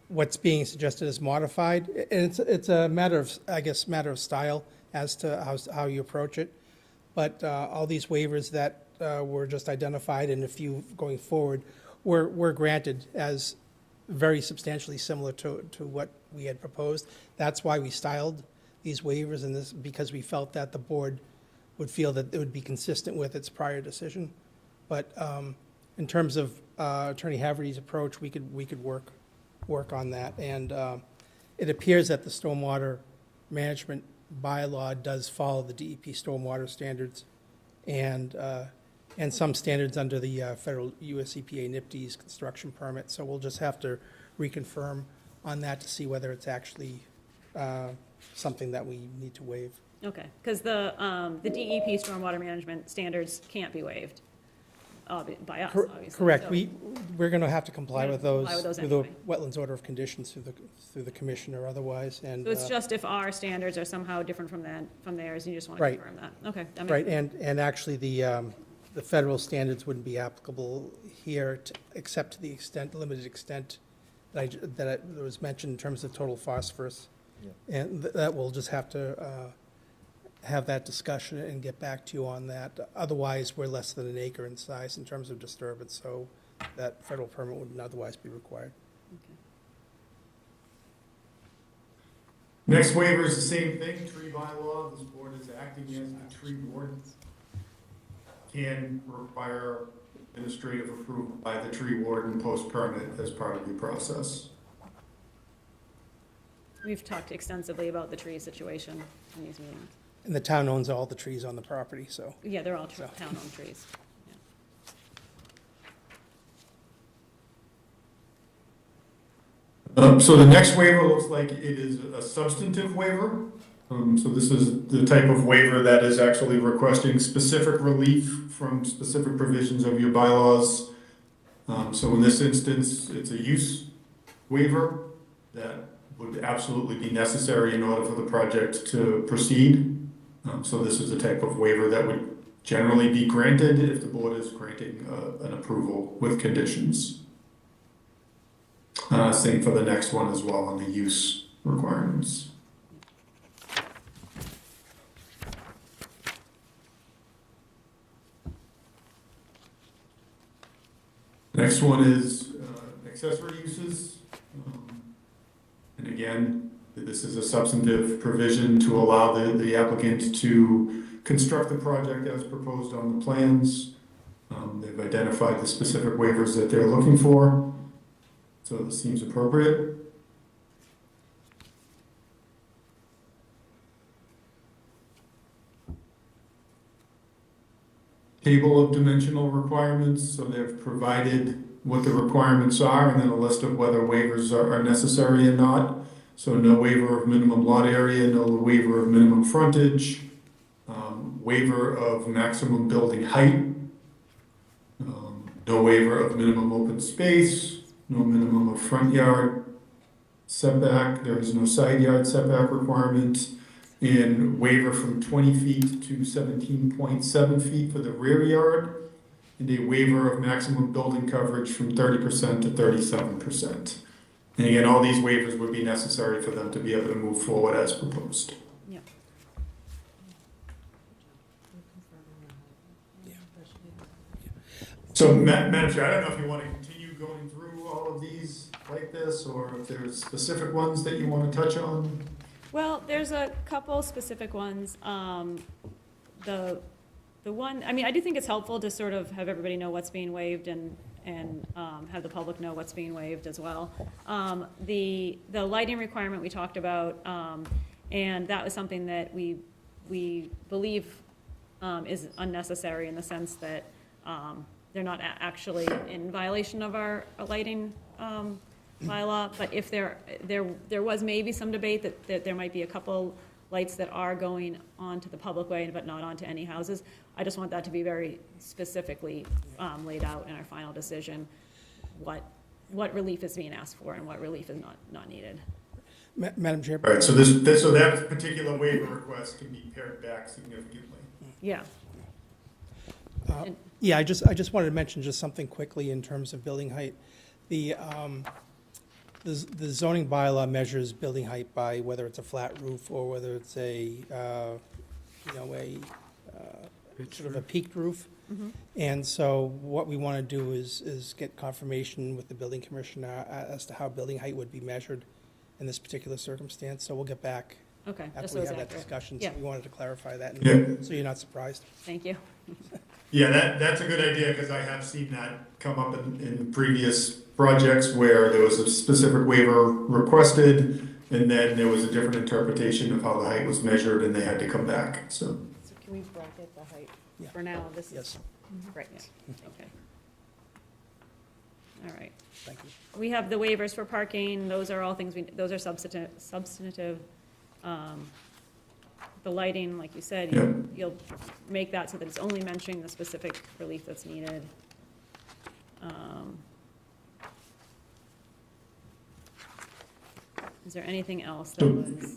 Speaker 6: what's being suggested is modified. And it's a matter of, I guess, matter of style as to how you approach it. But all these waivers that were just identified, and a few going forward, were granted as very substantially similar to what we had proposed. That's why we styled these waivers in this, because we felt that the board would feel that it would be consistent with its prior decision. But in terms of Attorney Haverty's approach, we could work on that. And it appears that the stormwater management bylaw does follow the DEP stormwater standards and some standards under the federal US EPA NIPD's construction permit. So we'll just have to reconfirm on that to see whether it's actually something that we need to waive.
Speaker 1: Okay, because the DEP stormwater management standards can't be waived by us, obviously.
Speaker 6: Correct.
Speaker 1: So-
Speaker 6: We're going to have to comply with those
Speaker 1: Comply with those
Speaker 6: through the
Speaker 1: anyway.
Speaker 6: wetlands order of conditions through the commission or otherwise. And
Speaker 1: So it's just if our standards are somehow different from theirs, you just want to
Speaker 6: Right.
Speaker 1: confirm that? Okay, that makes
Speaker 6: right, and actually the federal standards wouldn't be applicable here except to the limited extent that was mentioned in terms of total phosphorus.
Speaker 2: Yeah.
Speaker 6: And that we'll just have to have that discussion and get back to you on that. Otherwise, we're less than an acre in size in terms of disturbance, so that federal permit wouldn't otherwise be required.
Speaker 8: Next waiver is the same thing, tree bylaw. This board is acting as the tree board. Can require administrative approval by the tree warden post-permit as part of the process.
Speaker 1: We've talked extensively about the tree situation in these meetings.
Speaker 6: And the town owns all the trees on the property, so.
Speaker 1: Yeah, they're all town-owned trees.
Speaker 8: So the next waiver looks like it is a substantive waiver. So this is the type of waiver that is actually requesting specific relief from specific provisions of your bylaws. So in this instance, it's a use waiver that would absolutely be necessary in order for the project to proceed. So this is the type of waiver that would generally be granted if the board is granting an approval with conditions. Same for the next one as well on the use requirements. Next one is accessory uses. And again, this is a substantive provision to allow the applicant to construct the project as proposed on the plans. They've identified the specific waivers that they're looking for, so this seems appropriate. Table of dimensional requirements, so they've provided what the requirements are and then a list of whether waivers are necessary or not. So no waiver of minimum lot area, no waiver of minimum frontage, waiver of maximum building height, no waiver of minimum open space, no minimum of front yard setback, there is no side yard setback requirement, and waiver from 20 feet to 17.7 feet for the rear yard, and a waiver of maximum building coverage from 30% to 37%. And again, all these waivers would be necessary for them to be able to move forward as proposed.
Speaker 1: Yeah.
Speaker 8: So, Madam Chair, I don't know if you want to continue going through all of these like this, or if there's specific ones that you want to touch on.
Speaker 1: Well, there's a couple specific ones. The one, I mean, I do think it's helpful to sort of have everybody know what's being waived and have the public know what's being waived as well. The lighting requirement we talked about, and that was something that we believe is unnecessary in the sense that they're not actually in violation of our lighting bylaw, but if there was maybe some debate that there might be a couple lights that are going onto the public way but not onto any houses. I just want that to be very specifically laid out in our final decision, what relief is being asked for and what relief is not needed.
Speaker 6: Madam Chair.
Speaker 8: All right, so so that particular waiver request can be pared back significantly.
Speaker 1: Yeah.
Speaker 6: Yeah, I just wanted to mention just something quickly in terms of building height. The zoning bylaw measures building height by whether it's a flat roof or whether it's a sort of a peaked roof.
Speaker 1: Mm-hmm.
Speaker 6: And so what we want to do is get confirmation with the building commissioner as to how building height would be measured in this particular circumstance. So we'll get back
Speaker 1: Okay. Just
Speaker 6: after
Speaker 1: so
Speaker 6: we
Speaker 1: it's
Speaker 6: have that
Speaker 1: accurate.
Speaker 6: discussion.
Speaker 1: Yeah.
Speaker 6: So we wanted to clarify that,
Speaker 8: Yeah.
Speaker 6: so you're not surprised.
Speaker 1: Thank you.
Speaker 8: Yeah, that's a good idea, because I have seen that come up in previous projects where there was a specific waiver requested, and then there was a different interpretation of how the height was measured, and they had to come back, so.
Speaker 1: So can we bracket the height
Speaker 6: Yeah.
Speaker 1: for now? This is
Speaker 6: Yes,
Speaker 1: great. Okay. All right.
Speaker 6: thank you.
Speaker 1: We have the waivers for parking. Those are all things those are substantive. The lighting, like you said, you'll make that so that it's only mentioning the specific relief that's needed. Is there anything else that was?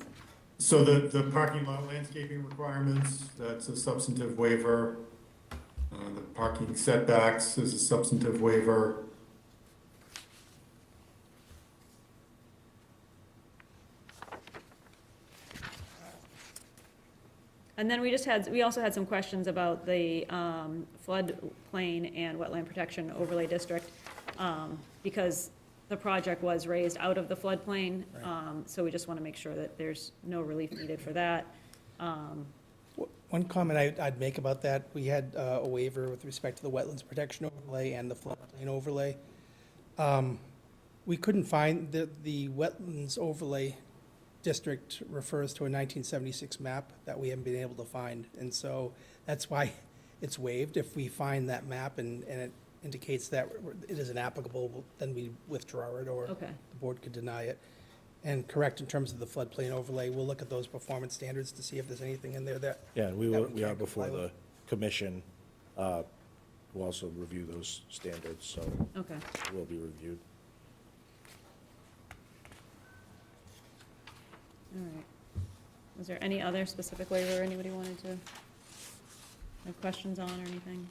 Speaker 8: So the parking lot landscaping requirements, that's a substantive waiver. The parking setbacks is a substantive waiver.
Speaker 1: And then we also had some questions about the floodplain and wetland protection overlay district, because the project was raised out of the floodplain, so we just want to make sure that there's no relief needed for that.
Speaker 6: One comment I'd make about that, we had a waiver with respect to the wetlands protection overlay and the floodplain overlay. We couldn't find, the wetlands overlay district refers to a 1976 map that we haven't been able to find, and so that's why it's waived. If we find that map and it indicates that it is inapplicable, then we withdraw it, or
Speaker 1: Okay.
Speaker 6: the board could deny it. And correct in terms of the floodplain overlay, we'll look at those performance standards to see if there's anything in there that.
Speaker 2: Yeah, and we
Speaker 6: that
Speaker 2: are
Speaker 6: can't
Speaker 2: before
Speaker 6: comply
Speaker 2: the
Speaker 6: with.
Speaker 2: commission, we'll also review those standards, so
Speaker 1: Okay.
Speaker 2: it will be reviewed.
Speaker 1: All right. Was there any other specific waiver anybody wanted to have questions on or anything?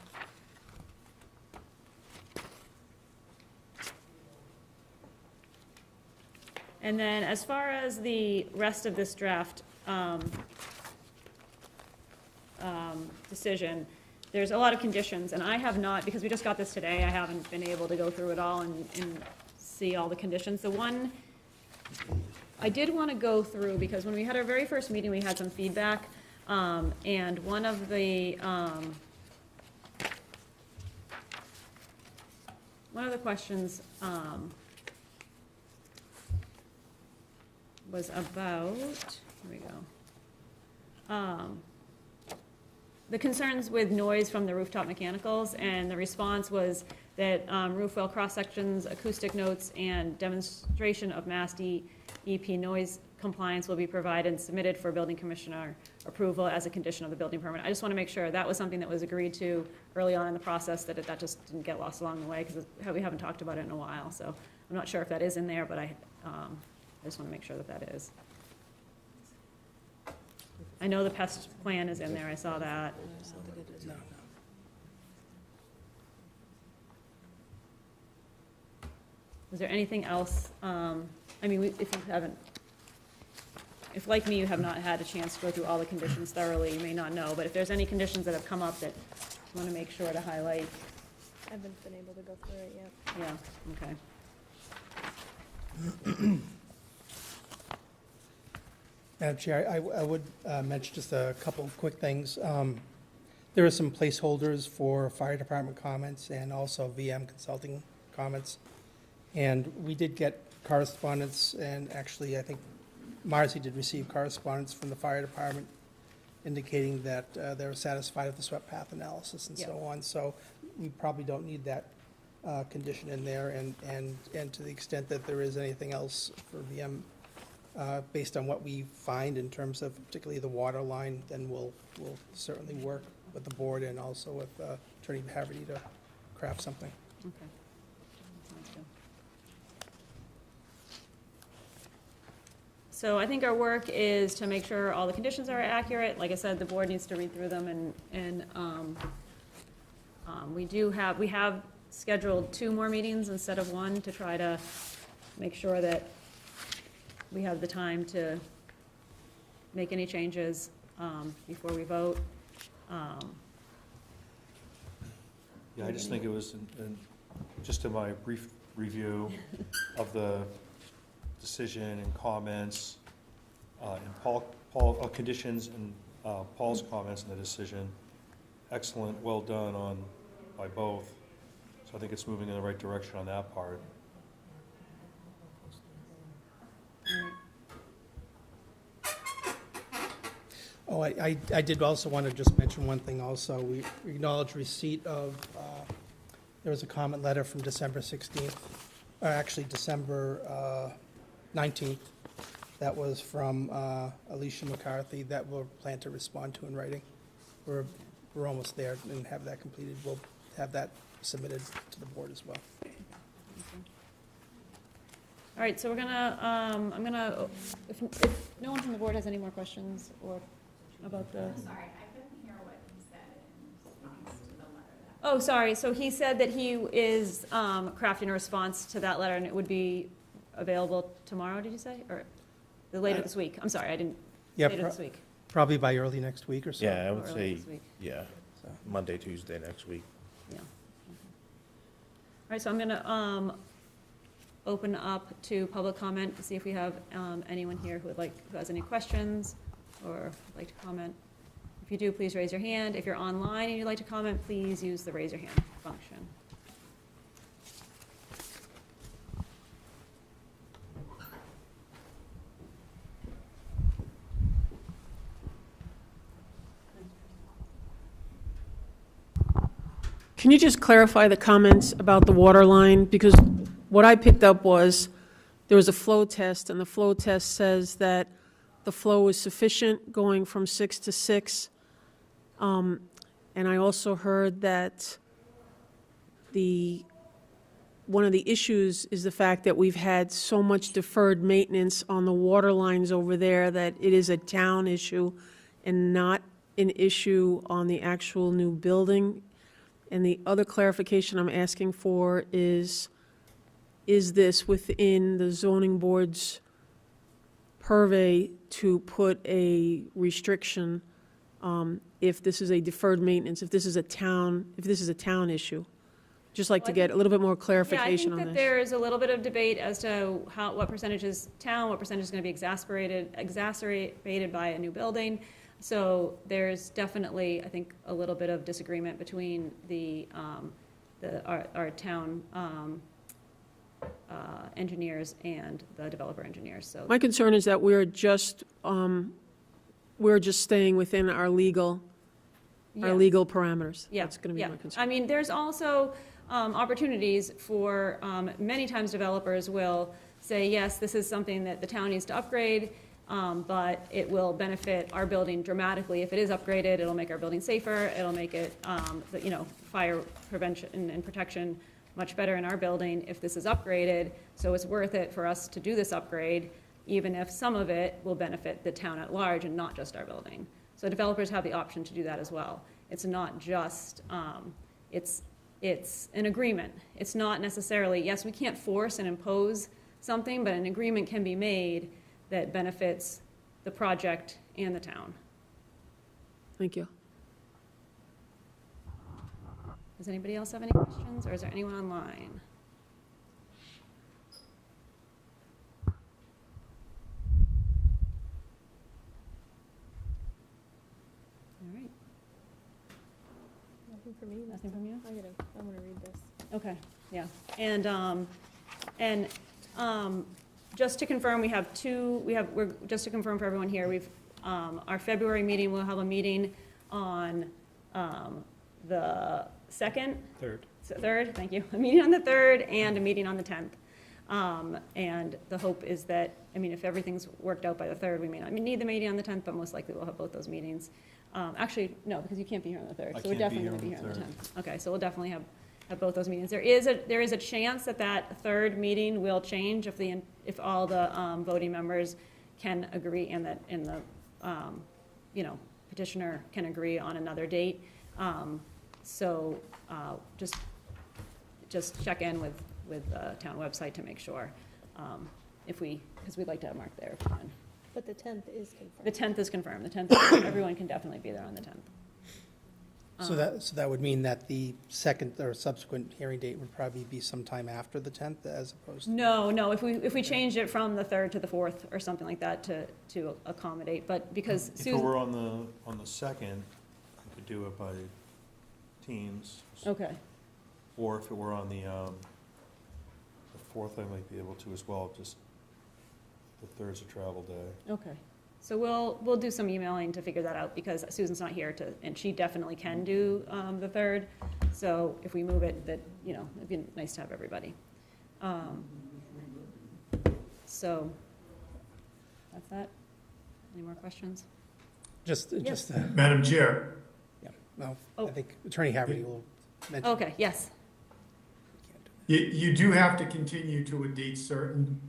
Speaker 1: And then as far as the rest of this draft decision, there's a lot of conditions, and I have not, because we just got this today, I haven't been able to go through it all and see all the conditions. The one I did want to go through, because when we had our very first meeting, we had some feedback, and one of the questions was about, here we go, the concerns with noise from the rooftop mechanicals, and the response was that roof well cross-sections, acoustic notes, and demonstration of Mass DEP noise compliance will be provided and submitted for building commissioner approval as a condition of the building permit. I just want to make sure that was something that was agreed to early on in the process, that that just didn't get lost along the way, because we haven't talked about it in a while. So I'm not sure if that is in there, but I just want to make sure that that is. I know the pest plan is in there, I saw that. Is there anything else, I mean, if you haven't, if like me, you have not had a chance to go through all the conditions thoroughly, you may not know, but if there's any conditions that have come up that you want to make sure to highlight.
Speaker 10: I haven't been able to go through it yet.
Speaker 1: Yeah, okay.
Speaker 6: Madam Chair, I would mention just a couple of quick things. There are some placeholders for fire department comments and also VM consulting comments. And we did get correspondence, and actually, I think Marcy did receive correspondence from the fire department indicating that they're satisfied with the swept path analysis and so on. So we probably don't need that condition in there. And to the extent that there is anything else for VM, based on what we find in terms of particularly the water line, then we'll certainly work with the board and also with Attorney Haverty to craft something.
Speaker 1: Okay. Sounds good. So I think our work is to make sure all the conditions are accurate. Like I said, the board needs to read through them, and we have scheduled 2 more meetings instead of 1 to try to make sure that we have the time to make any changes before we vote.
Speaker 7: Yeah, I just think it was, just in my brief review of the decision and comments, and conditions and Paul's comments in the decision, excellent, well done by both. So I think it's moving in the right direction on that part.
Speaker 6: Oh, I did also want to just mention one thing also. We acknowledge receipt of, there was a comment letter from December 16th, or actually December 19th. That was from Alicia McCarthy that we'll plan to respond to in writing. We're almost there and have that completed. We'll have that submitted to the board as well.
Speaker 1: All right, so we're gonna, I'm gonna, if no one from the board has any more questions or about the.
Speaker 11: Sorry, I couldn't hear what he said in response to the letter.
Speaker 1: Oh, sorry, so he said that he is crafting a response to that letter, and it would be available tomorrow, did you say? Or later this week? I'm sorry, I didn't,
Speaker 6: Yeah,
Speaker 1: later this week.
Speaker 6: probably by early next week or so.
Speaker 2: Yeah, I would
Speaker 1: Early
Speaker 2: say,
Speaker 1: this week.
Speaker 2: yeah, Monday, Tuesday next week.
Speaker 1: Yeah. All right, so I'm gonna open up to public comment to see if we have anyone here who has any questions or would like to comment. If you do, please raise your hand. If you're online and you'd like to comment, please use the raise your hand function.
Speaker 5: Can you just clarify the comments about the water line? Because what I picked up was there was a flow test, and the flow test says that the flow is sufficient going from 6 to 6. And I also heard that one of the issues is the fact that we've had so much deferred maintenance on the water lines over there that it is a town issue and not an issue on the actual new building. And the other clarification I'm asking for is this within the zoning board's purvey to put a restriction if this is a deferred maintenance, if this is a town issue. Just like to get a little bit more clarification on
Speaker 1: Yeah, I think
Speaker 5: this.
Speaker 1: that there is a little bit of debate as to what percentage is town, what percentage is going to be exacerbated by a new building. So there's definitely, I think, a little bit of disagreement between our town engineers and the developer engineers, so.
Speaker 5: My concern is that we're just staying within our legal
Speaker 1: Yeah.
Speaker 5: parameters.
Speaker 1: Yeah,
Speaker 5: That's going to be
Speaker 1: yeah.
Speaker 5: my concern.
Speaker 1: I mean, there's also opportunities for, many times developers will say, yes, this is something that the town needs to upgrade, but it will benefit our building dramatically. If it is upgraded, it'll make our building safer, it'll make it, fire prevention and protection much better in our building if this is upgraded. So it's worth it for us to do this upgrade, even if some of it will benefit the town at large and not just our building. So developers have the option to do that as well. It's not just, it's an agreement. It's not necessarily, yes, we can't force and impose something, but an agreement can be made that benefits the project and the town.
Speaker 5: Thank you.
Speaker 1: Does anybody else have any questions, or is there anyone online? All right,
Speaker 10: Nothing for me.
Speaker 1: nothing from you?
Speaker 10: I'm gonna read this.
Speaker 1: Okay, yeah, and just to confirm, just to confirm for everyone here, our February meeting, we'll have a meeting on, the 2nd? Third, thank you, a meeting on the 3rd and a meeting on the 10th. And the hope is that, I mean, if everything's worked out by the 3rd, we may not need the meeting on the 10th, but most likely we'll have both those meetings. Actually, no, because you can't be here on the 3rd, so we're definitely gonna be here on the 10th. Okay, so we'll definitely have both those meetings. There is a chance that 3rd meeting will change if all the voting members can agree and the petitioner can agree on another date. So just check in with the town website to make sure, because we'd like to have Mark there if we can.
Speaker 10: But the 10th is confirmed.
Speaker 1: The 10th is confirmed, the 10th, everyone can definitely be there on the 10th.
Speaker 6: So that would mean that the second or subsequent hearing date would probably be sometime after the 10th as opposed to?
Speaker 1: No, if we change it from the 3rd to the 4th or something like that to accommodate, but because
Speaker 7: If it
Speaker 1: Susan.
Speaker 7: were on the 2nd, you could do it by Teams.
Speaker 1: Okay,
Speaker 7: Or if it were on the 4th, I might be able to as well, just the 3rd's a travel day.
Speaker 1: okay. So we'll do some emailing to figure that out, because Susan's not here and she definitely can do the 3rd. So if we move it, it'd be nice to have everybody. So that's that. Any more questions?
Speaker 6: Just,
Speaker 8: Madam Chair,
Speaker 6: yeah, no,
Speaker 1: Oh.
Speaker 6: I think Attorney Haverty will mention.
Speaker 1: Okay, yes.
Speaker 8: you do have to continue to a date certain.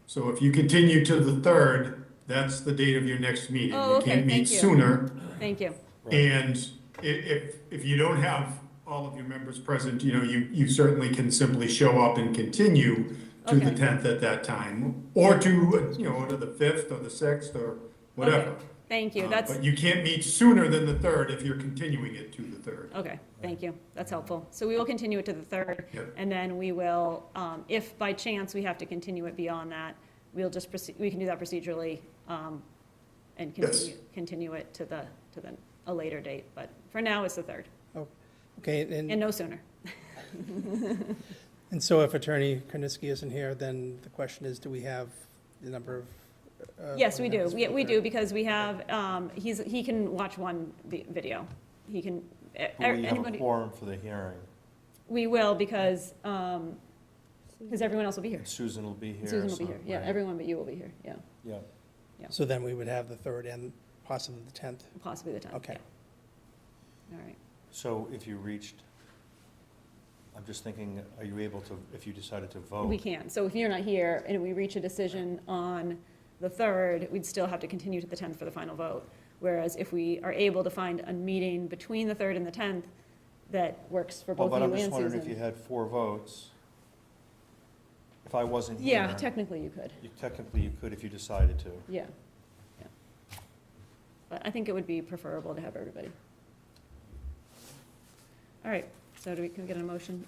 Speaker 8: So if you continue to the 3rd, that's the date of your next meeting.
Speaker 1: Oh,
Speaker 8: You
Speaker 1: okay,
Speaker 8: can't meet
Speaker 1: thank you.
Speaker 8: sooner.
Speaker 1: Thank you.
Speaker 8: And if you don't have all of your members present, you certainly can simply show up and continue to the
Speaker 1: Okay.
Speaker 8: 10th at that time, or to the 5th or the 6th or whatever.
Speaker 1: Okay, thank you. That's,
Speaker 8: But you can't meet sooner than the 3rd if you're continuing it to the 3rd.
Speaker 1: okay, thank you. That's helpful. So we will continue it to the 3rd,
Speaker 8: Yep.
Speaker 1: and then we will, if by chance we have to continue it beyond that, we'll just proceed, we can do that procedurally, and
Speaker 8: Yes.
Speaker 1: continue it to a later date. But for now, it's the 3rd,
Speaker 6: Okay,
Speaker 1: and no sooner.
Speaker 6: and so if Attorney Karnitsky isn't here, then the question is, do we have the number of?
Speaker 1: Yes, we do.
Speaker 6: members for the
Speaker 1: We do,
Speaker 6: third?
Speaker 1: because we have, he can watch one video. He can,
Speaker 7: Will we have a
Speaker 1: anybody,
Speaker 7: quorum for the hearing?
Speaker 1: we will, because everyone else will be here.
Speaker 7: Susan will be here.
Speaker 1: Susan will be
Speaker 7: so-
Speaker 1: here. Yeah,
Speaker 7: right.
Speaker 1: everyone but you will be here, yeah.
Speaker 7: Yeah.
Speaker 6: So then we would have the 3rd and possibly the 10th.
Speaker 1: Possibly the 10th.
Speaker 6: Okay.
Speaker 1: yeah. All right.
Speaker 7: So if you reached, I'm just thinking, are you able to, if you decided to vote?
Speaker 1: We can. So if you're not here and we reach a decision on the 3rd, we'd still have to continue to the 10th for the final vote. Whereas if we are able to find a meeting between the 3rd and the 10th that works for
Speaker 7: Well,
Speaker 1: both
Speaker 7: but
Speaker 1: you
Speaker 7: I'm just
Speaker 1: and
Speaker 7: wondering if you
Speaker 1: Susan.
Speaker 7: had 4 votes, if I wasn't here.
Speaker 1: Yeah, technically you could.
Speaker 7: Technically, you could if you decided to.
Speaker 1: Yeah. But I think it would be preferable to have everybody. All right, so can we get a motion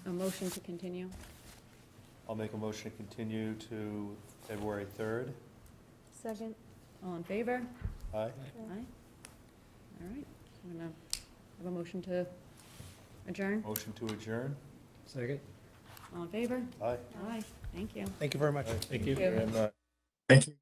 Speaker 1: to continue?
Speaker 7: I'll make a motion to continue to February 3rd.
Speaker 10: Second.
Speaker 1: All in favor?
Speaker 7: Aye.
Speaker 1: Aye. All right, I'm gonna have a motion to adjourn.
Speaker 7: Motion to adjourn.
Speaker 9: Second?
Speaker 1: All in favor?
Speaker 7: Aye.
Speaker 1: Aye, thank you.
Speaker 6: Thank you very much.
Speaker 9: Thank you.
Speaker 1: Thank you.
Speaker 2: And,
Speaker 8: Thank you.